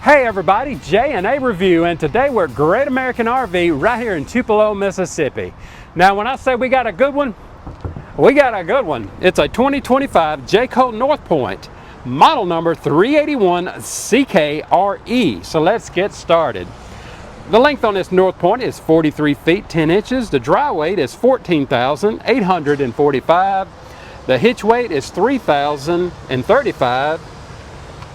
Hey everybody, J&A Review, and today we're at Great American RV right here in Tupelo, Mississippi. Now when I say we got a good one, we got a good one. It's a 2025 Jayco North Point, model number 381 CKRE. So let's get started. The length on this North Point is 43 feet 10 inches. The dry weight is 14,845. The hitch weight is 3,035.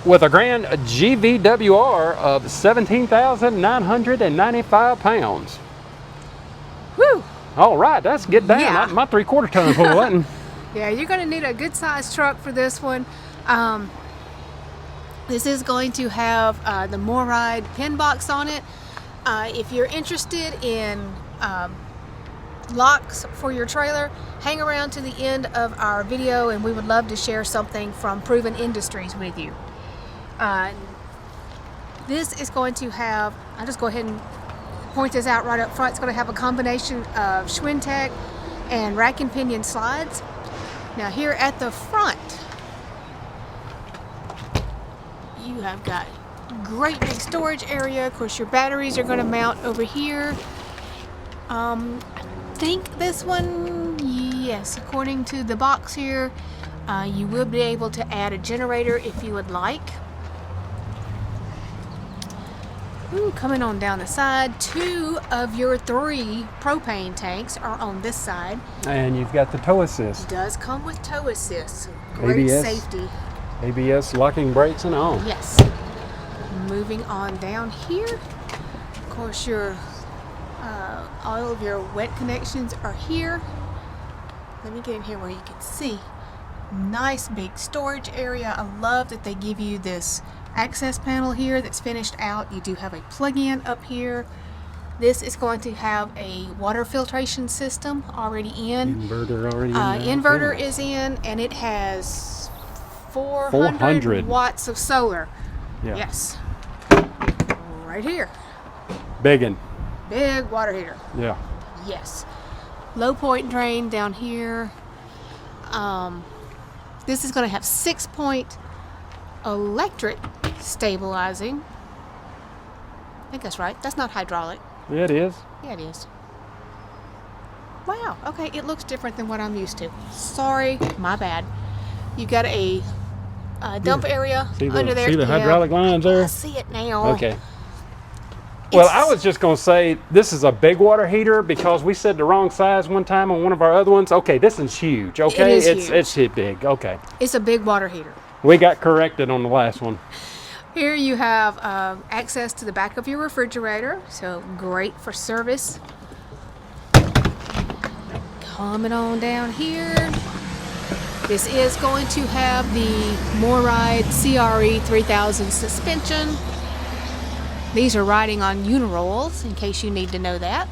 with a grand GVWR of 17,995 pounds. Woo! All right, let's get down. Yeah. My 3/4 ton full button. Yeah, you're going to need a good sized truck for this one. This is going to have the MORryde pin box on it. If you're interested in locks for your trailer, hang around to the end of our video and we would love to share something from Proven Industries with you. This is going to have, I'll just go ahead and point this out right up front, it's going to have a combination of Schwintek and rack and pinion slides. Now here at the front, you have got great big storage area. Of course your batteries are going to mount over here. I think this one, yes, according to the box here, you will be able to add a generator if you would like. Ooh, coming on down the side, 2 of your 3 propane tanks are on this side. And you've got the tow assist. It does come with tow assist. Great ABS, safety. ABS locking brakes and all. Yes. Moving on down here. Of course, your all of your wet connections are here. Let me get in here where you can see. Nice big storage area. I love that they give you this access panel here that's finished out. You do have a plug-in up here. This is going to have a water filtration system already in. Inverter already in. Inverter is in, and it has 400 watts of solar. Yeah. Yes. Right here. Biggin. Big water heater. Yeah. Yes. Low point drain down here. This is going to have 6-point electric stabilizing. I think that's right. That's not hydraulic. Yeah, it is. Yeah, it is. Wow. Okay, it looks different than what I'm used to. Sorry, my bad. You got a dump area under there. See the hydraulic lines there? I see it now. Okay. Well, I was just going to say this is a big water heater because we said the wrong size one time on one of our other ones. Okay, this is huge. Okay, it's big. Okay. It's a big water heater. We got corrected on the last one. Here you have access to the back of your refrigerator, so great for service. Coming on down here. This is going to have the MORryde CRE 3000 suspension. These are riding on unirolls, in case you need to know that.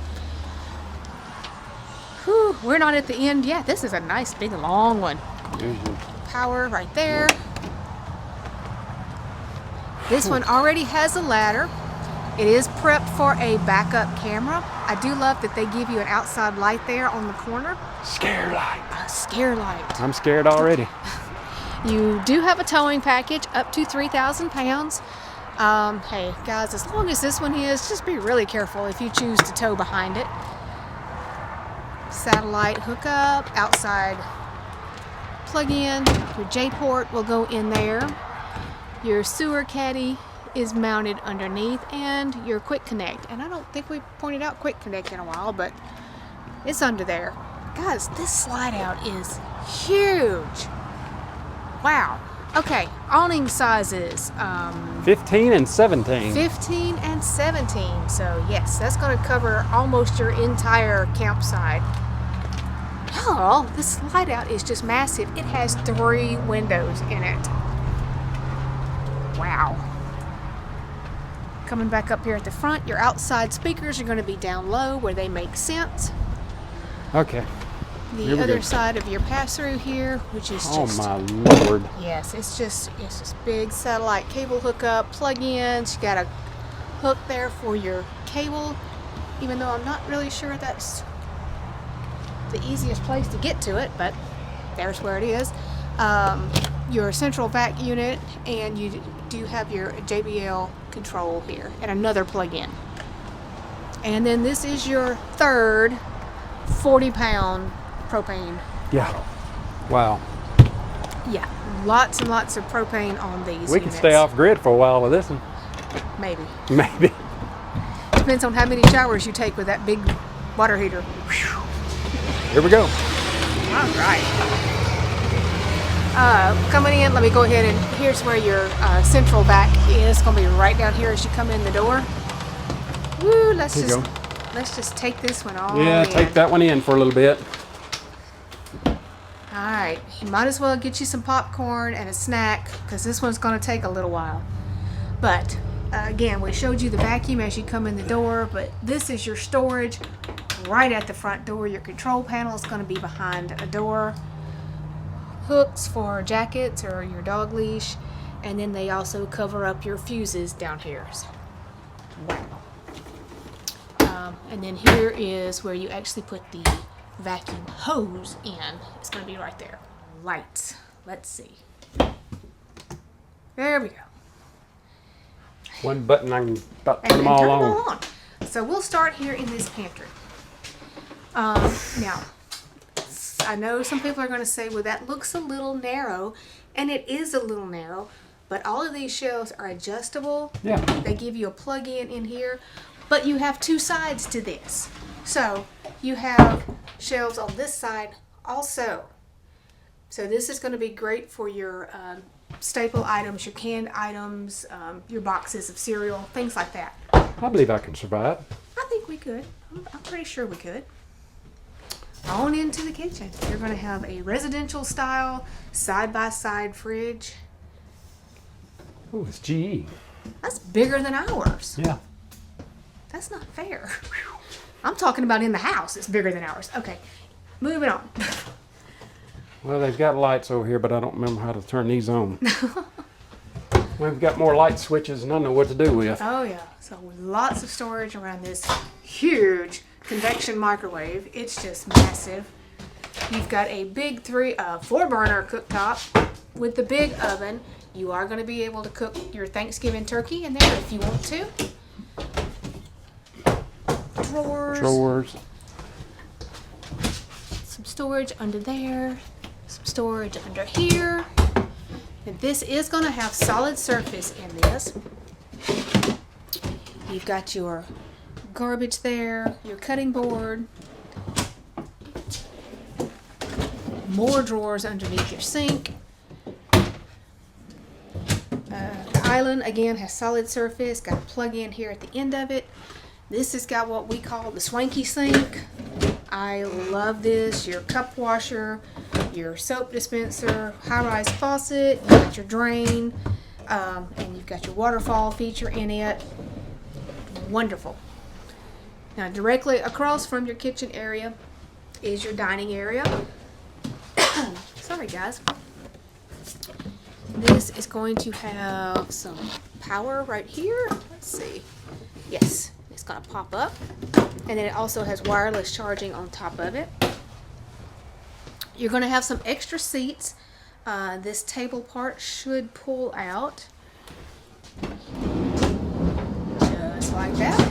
Whew, we're not at the end yet. This is a nice big long one. Power right there. This one already has a ladder. It is prepped for a backup camera. I do love that they give you an outside light there on the corner. Scare light. A scare light. I'm scared already. You do have a towing package up to 3,000 pounds. Hey guys, as long as this one is, just be really careful if you choose to tow behind it. Satellite hookup, outside plug-in. Your J-port will go in there. Your sewer caddy is mounted underneath, and your quick connect. And I don't think we pointed out quick connect in a while, but it's under there. Guys, this slide out is huge. Wow. Okay, awning sizes. 15 and 17. 15 and 17. So yes, that's going to cover almost your entire campsite. Oh, the slide out is just massive. It has 3 windows in it. Wow. Coming back up here at the front, your outside speakers are going to be down low where they make sense. Okay. The other side of your pass-through here, which is just... Oh my Lord. Yes, it's just big satellite cable hookup, plug-ins. You got a hook there for your cable, even though I'm not really sure that's the easiest place to get to it, but there's where it is. Your central vac unit, and you do have your JBL control here and another plug-in. And then this is your third 40-pound propane. Yeah. Wow. Yeah, lots and lots of propane on these We can units. stay off grid for a while with this one. Maybe. Maybe. Depends on how many showers you take with that big water heater. Here we go. All right. Coming in, let me go ahead and here's where your central vac is. It's going to be right down here as you come in the door. Woo, let's Here you just take this one all Yeah, in. take that one in for a little bit. All right, you might as well get you some popcorn and a snack because this one's going to take a little while. But again, we showed you the vacuum as you come in the door, but this is your storage right at the front door. Your control panel is going to be behind a door. Hooks for jackets or your dog leash, and then they also cover up your fuses down here. And then here is where you actually put the vacuum hose in. It's going to be right there. Lights. Let's see. There we go. One button, I can about And turn them all turn on. them all on. So we'll start here in this pantry. Now, I know some people are going to say, well, that looks a little narrow, and it is a little narrow, but all of these shelves are adjustable. Yeah. They give you a plug-in in here, but you have two sides to this. So you have shelves on this side also. So this is going to be great for your staple items, your canned items, your boxes of cereal, things like that. I believe I can survive. I think we could. I'm pretty sure we could. On into the kitchen. You're going to have a residential style side-by-side fridge. Oh, it's GE. That's bigger than ours. Yeah. That's not fair. I'm talking about in the house. It's bigger than ours. Okay, moving on. Well, they've got lights over here, but I don't remember how to turn these on. We've got more light switches and I don't know what to do with. Oh yeah, so lots of storage around this huge convection microwave. It's just massive. You've got a big 4-burner cooktop with the big oven. You are going to be able to cook your Thanksgiving turkey in there if you want to. Drawers. Some storage under there. Some storage under here. And this is going to have solid surface in this. You've got your garbage there, your cutting board, more drawers underneath your sink. The island again has solid surface, got a plug in here at the end of it. This has got what we call the swanky sink. I love this. Your cup washer, your soap dispenser, high-rise faucet, you've got your drain, and you've got your waterfall feature in it. Wonderful. Now directly across from your kitchen area is your dining area. Sorry guys. This is going to have some power right here. Let's see. Yes, it's going to pop up. And then it also has wireless charging on top of it. You're going to have some extra seats. This table part should pull out. Just like that.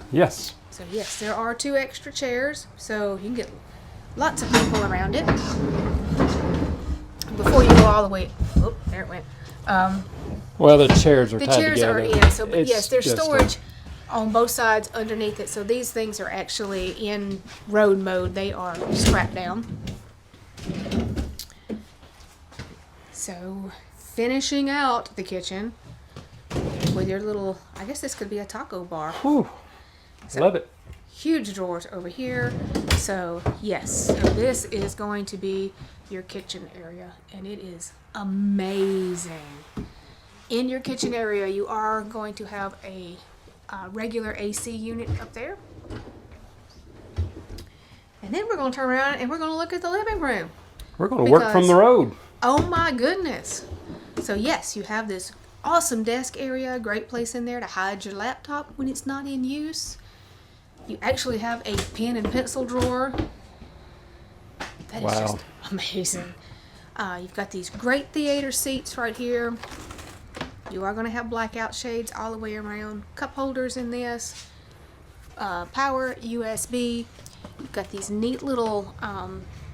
Yes. So yes, there are 2 extra chairs. So you can get lots of people around it. Before you go all the way, oh, there it went. Well, the chairs are The tied chairs together. are in, so but It's yes, there's just storage on both sides underneath it. So these things are actually in road mode. They are strapped down. So finishing out the kitchen with your little, I guess this could be a taco bar. Whew. So, Love it. Huge drawers over here. So yes, so this is going to be your kitchen area, and it is amazing. In your kitchen area, you are going to have a regular AC unit up there. And then we're going to turn around and we're going to look at the living room. We're going to work from the road. Oh my goodness. So yes, you have this awesome desk area, great place in there to hide your laptop when it's not in use. You actually have a pen and pencil drawer. That is just amazing. You've got these great theater seats right here. You are going to have blackout shades all the way around. Cup holders in this. Power, USB. You've got these neat little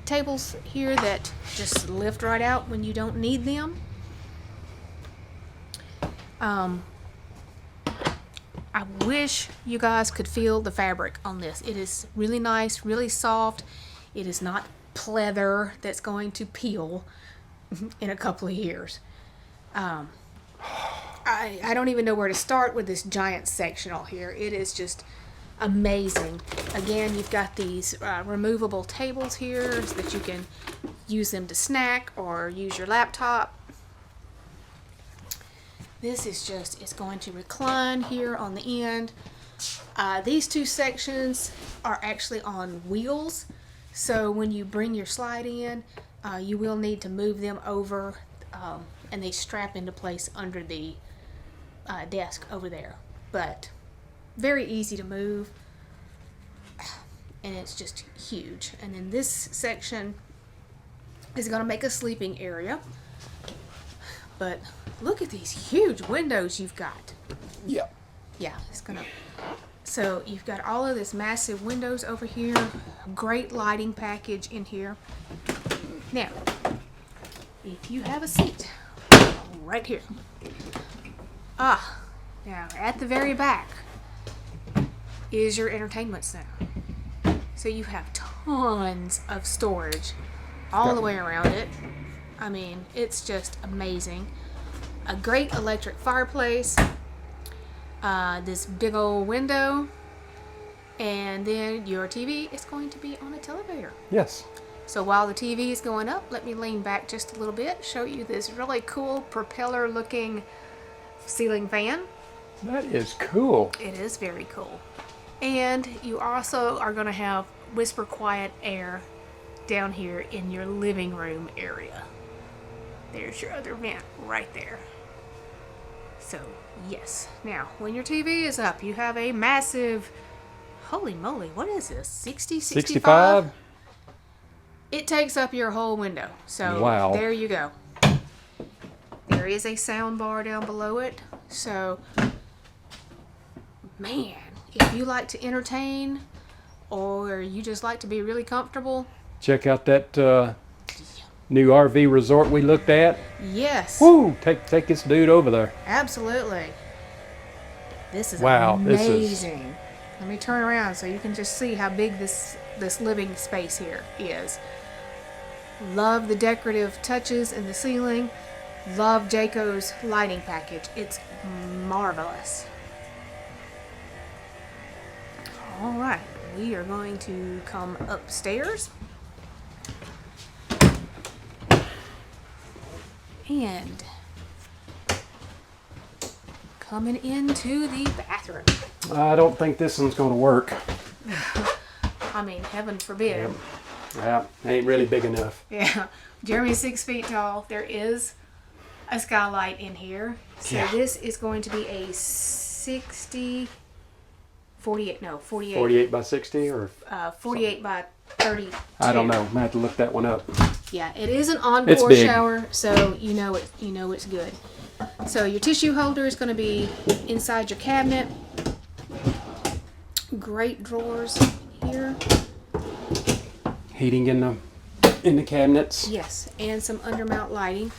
tables here that just lift right out when you don't need them. I wish you guys could feel the fabric on this. It is really nice, really soft. It is not pleather that's going to peel in a couple of years. I don't even know where to start with this giant sectional here. It is just amazing. Again, you've got these removable tables here so that you can use them to snack or use your laptop. This is just, it's going to recline here on the end. These two sections are actually on wheels. So when you bring your slide in, you will need to move them over and they strap into place under the desk over there. But very easy to move. And it's just huge. And then this section is going to make a sleeping area. But look at these huge windows you've got. Yeah. Yeah, it's gonna. So you've got all of this massive windows over here. Great lighting package in here. Now, if you have a seat right here. Now at the very back is your entertainment center. So you have tons of storage all the way around it. I mean, it's just amazing. A great electric fireplace, this big old window, and then your TV is going to be on a televator. Yes. So while the TV is going up, let me lean back just a little bit, show you this really cool propeller looking ceiling fan. That is cool. It is very cool. And you also are going to have whisper quiet air down here in your living room area. There's your other vent right there. So, yes. Now, when your TV is up, you have a massive, holy moly, what is this? 60, 65? It takes up your whole window. So, wow. There you go. There is a sound bar down below it. So, man, if you like to entertain or you just like to be really comfortable, check out that new RV resort we looked at. Yes. Woo! Take this dude over there. Absolutely. This is wow, amazing. This is... Let me turn around so you can just see how big this living space here is. Love the decorative touches in the ceiling. Love Jayco's lighting package. It's marvelous. All right, we are going to come upstairs. And coming into the bathroom. I don't think this one's going to work. I mean, heaven forbid. Yeah, ain't really big enough. Yeah, Jeremy's 6 feet tall. There is a skylight in here. So yeah. This is going to be a 48 by 60 or 48 by 30. I don't know. I might have to look that one up. Yeah, it is an on-board shower, so you know it's good. So your tissue holder is going to be inside your cabinet. Great drawers here. Heating in the cabinets. Yes, and some undermount lighting.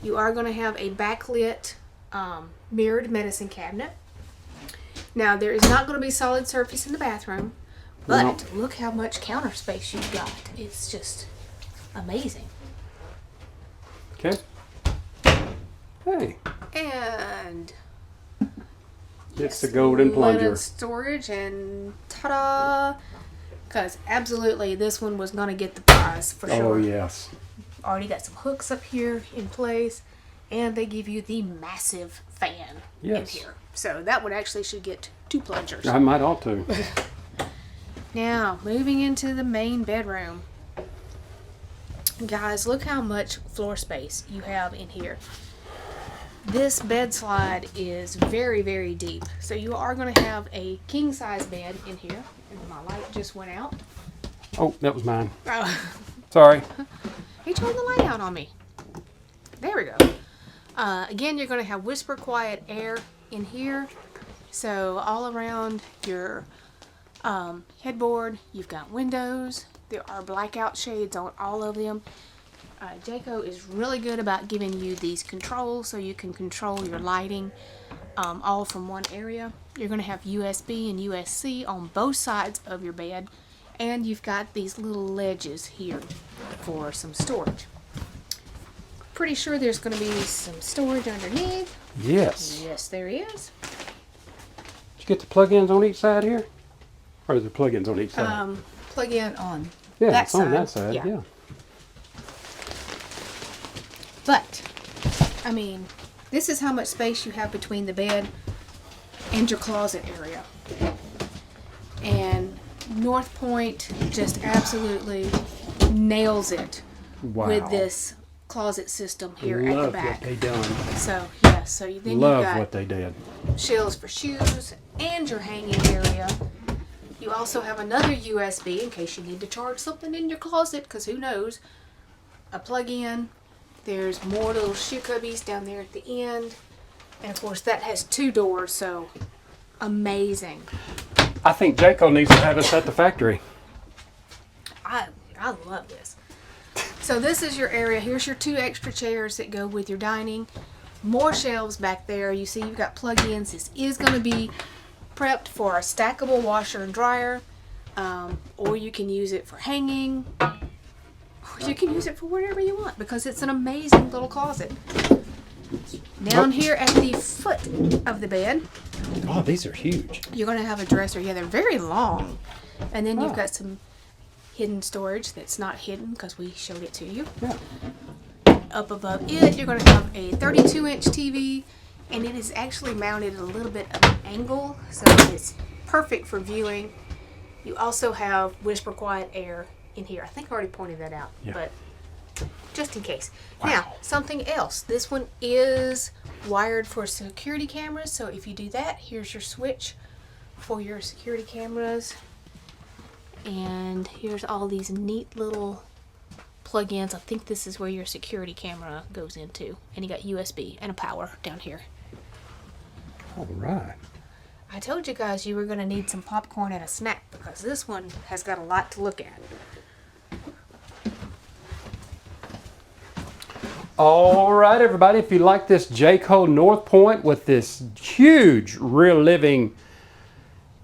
You are going to have a backlit mirrored medicine cabinet. Now there is not going to be solid surface in the bathroom, but look how much counter space you've got. It's just amazing. Okay. Hey. And It's the golden plunger. linen storage, and ta-da! Because absolutely, this one was going to get the prize for sure. Oh yes. Already got some hooks up here in place, and they give you the massive fan in here. So that one actually should get 2 plungers. I might ought to. Now, moving into the main bedroom. Guys, look how much floor space you have in here. This bed slide is very, very deep. So you are going to have a king size bed in here. And my light just went out. Oh, that was mine. Oh. Sorry. He turned the light out on me. There we go. Again, you're going to have whisper quiet air in here. So all around your headboard, you've got windows. There are blackout shades on all of them. Jayco is really good about giving you these controls so you can control your lighting all from one area. You're going to have USB and USB-C on both sides of your bed, and you've got these little ledges here for some storage. Pretty sure there's going to be some storage underneath. Yes. Yes, there is. Did you get the plug-ins on each side here? Or is there plug-ins on each side? Plug in on yeah, that it's side. on that side, yeah. But, I mean, this is how much space you have between the bed and your closet area. And North Point just absolutely nails it with this closet system here at the back. Love what they done. So, yeah, so then Love you've got what they did. shelves for shoes and your hanging area. You also have another USB in case you need to charge something in your closet, because who knows. A plug-in. There's more little shoe cubbies down there at the end. And of course that has 2 doors, so amazing. I think Jayco needs to have us at the factory. I love this. So this is your area. Here's your 2 extra chairs that go with your dining. More shelves back there. You see you've got plug-ins. This is going to be prepped for a stackable washer and dryer. Or you can use it for hanging. You can use it for whatever you want because it's an amazing little closet. Down here at the foot of the bed. Oh, these are huge. You're going to have a dresser. Yeah, they're very long. And then you've got some hidden storage that's not hidden because we showed it to you. Yeah. Up above it, you're going to have a 32-inch TV. And it is actually mounted at a little bit of an angle. So it's perfect for viewing. You also have whisper quiet air in here. I think I already pointed that out, but just in case. Wow. Now, something else. This one is wired for security cameras, so if you do that, here's your switch for your security cameras. And here's all these neat little plug-ins. I think this is where your security camera goes into. And you got USB and a power down here. All right. I told you guys you were going to need some popcorn and a snack because this one has got a lot to look at. All right, everybody, if you like this Jayco North Point with this huge real living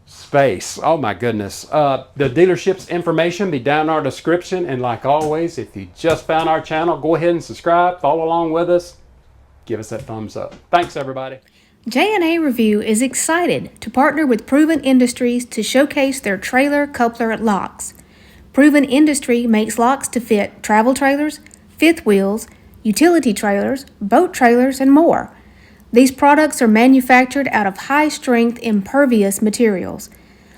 space, oh my goodness. The dealership's information be down in our description. And like always, if you just found our channel, go ahead and subscribe, follow along with us, give us that thumbs up. Thanks, everybody. J&A Review is excited to partner with Proven Industries to showcase their trailer coupler locks. Proven Industry makes locks to fit travel trailers, fifth wheels, utility trailers, boat trailers, and more. These products are manufactured out of high-strength impervious materials.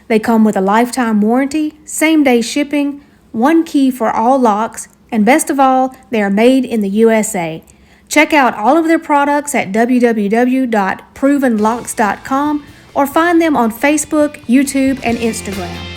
They come with a lifetime warranty, same-day shipping, one key for all locks, and best of all, they are made in the USA. Check out all of their products at www.provenlocks.com or find them on Facebook, YouTube, and Instagram.